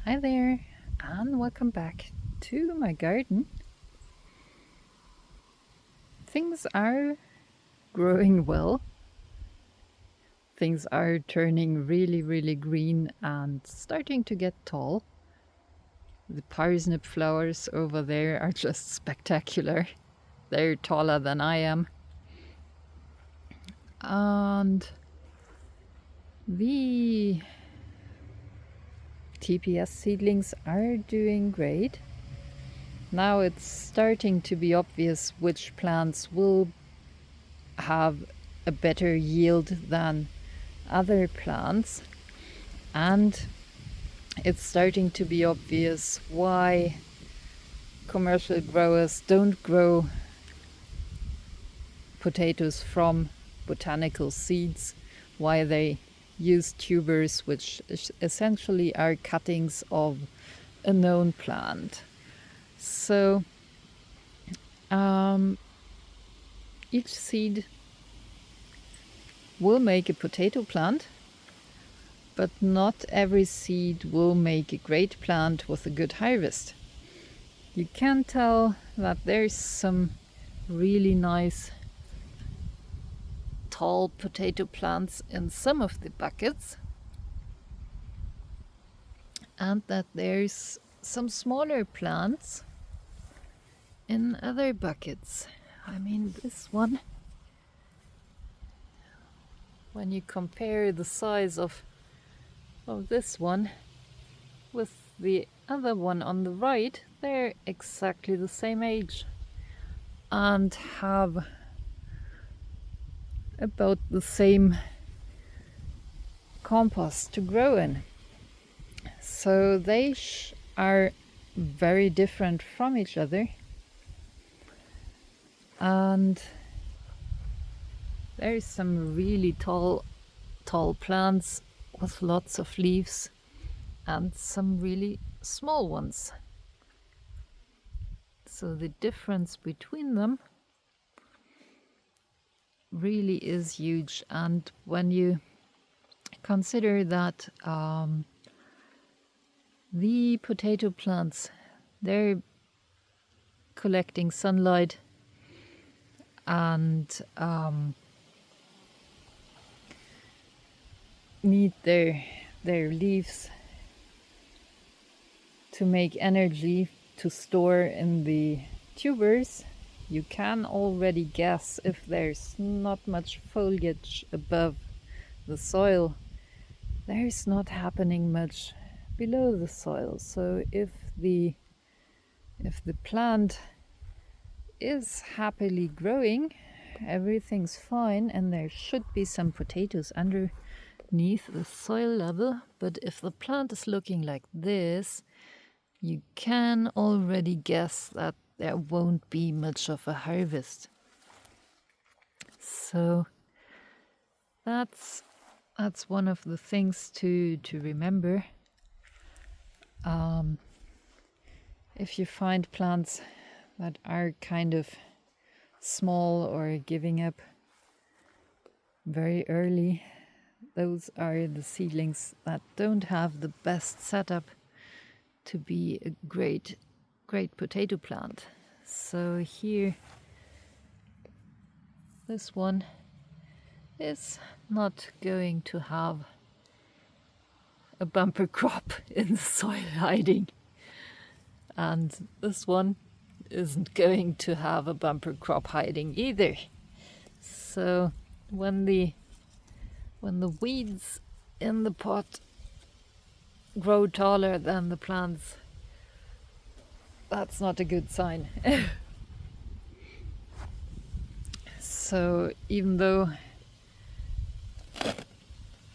Hi there, and welcome back to my garden. Things are growing well. Things are turning really green and starting to get tall. The parsnip flowers over there are just spectacular. They're taller than I am. And the TPS seedlings are doing great. Now it's starting to be obvious which plants will have a better yield than other plants, and it's starting to be obvious why commercial growers don't grow potatoes from botanical seeds, why they use tubers, which essentially are cuttings of a known plant. So each seed will make a potato plant, but not every seed will make a great plant with a good harvest. You can tell that there's some really nice tall potato plants in some of the buckets, and that there's some smaller plants in other buckets. I mean, this one, when you compare the size of this one with the other one on the right, they're exactly the same age and have about the same compost to grow in. So they are very different from each other, and there's some really tall plants with lots of leaves and some really small ones. So the difference between them really is huge. And when you consider that the potato plants, they're collecting sunlight and need their leaves to make energy to store in the tubers, you can already guess if there's not much foliage above the soil, there's not happening much below the soil. So if the plant is happily growing, everything's fine, and there should be some potatoes underneath the soil level. But if the plant is looking like this, you can already guess that there won't be much of a harvest. So that's one of the things to remember. If you find plants that are kind of small or giving up very early, those are the seedlings that don't have the best setup to be a great potato plant. So here, this one is not going to have a bumper crop in the soil hiding, and this one isn't going to have a bumper crop hiding either. So when the weeds in the pot grow taller than the plants, that's not a good sign. So even though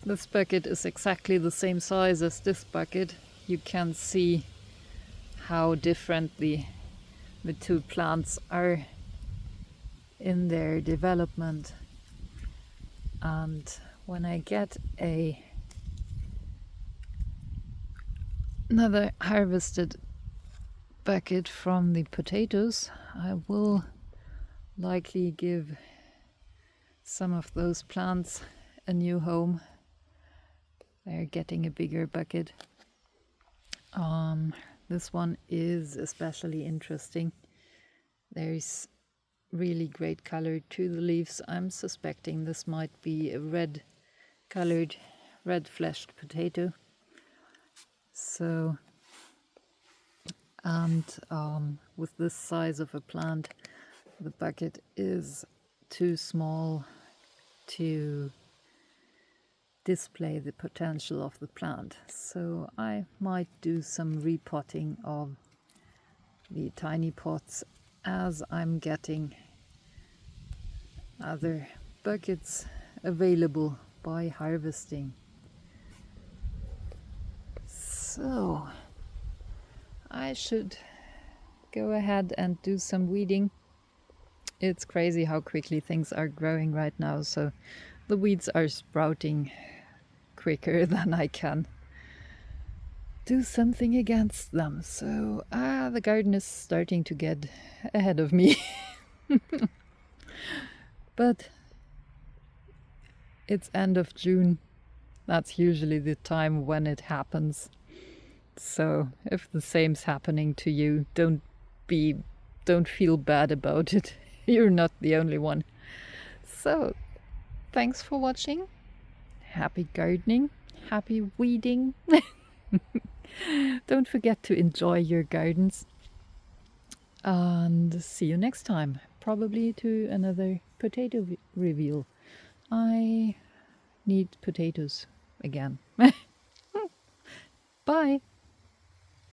this bucket is exactly the same size as this bucket, you can see how different the two plants are in their development. And when I get another harvested bucket from the potatoes, I will likely give some of those plants a new home. They're getting a bigger bucket. This one is especially interesting. There's really great color to the leaves. I'm suspecting this might be a red colored, red fleshed potato. So, and with this size of a plant, the bucket is too small to display the potential of the plant. So I might do some repotting of the tiny pots as I'm getting other buckets available by harvesting. So I should go ahead and do some weeding. It's crazy how quickly things are growing right now, so the weeds are sprouting quicker than I can do something against them. So the garden is starting to get ahead of me. But it's end of June. That's usually the time when it happens. So if the same's happening to you, don't feel bad about it. You're not the only one. So thanks for watching. Happy gardening. Happy weeding. Don't forget to enjoy your gardens. And see you next time. Probably to another potato reveal. I need potatoes again. Bye.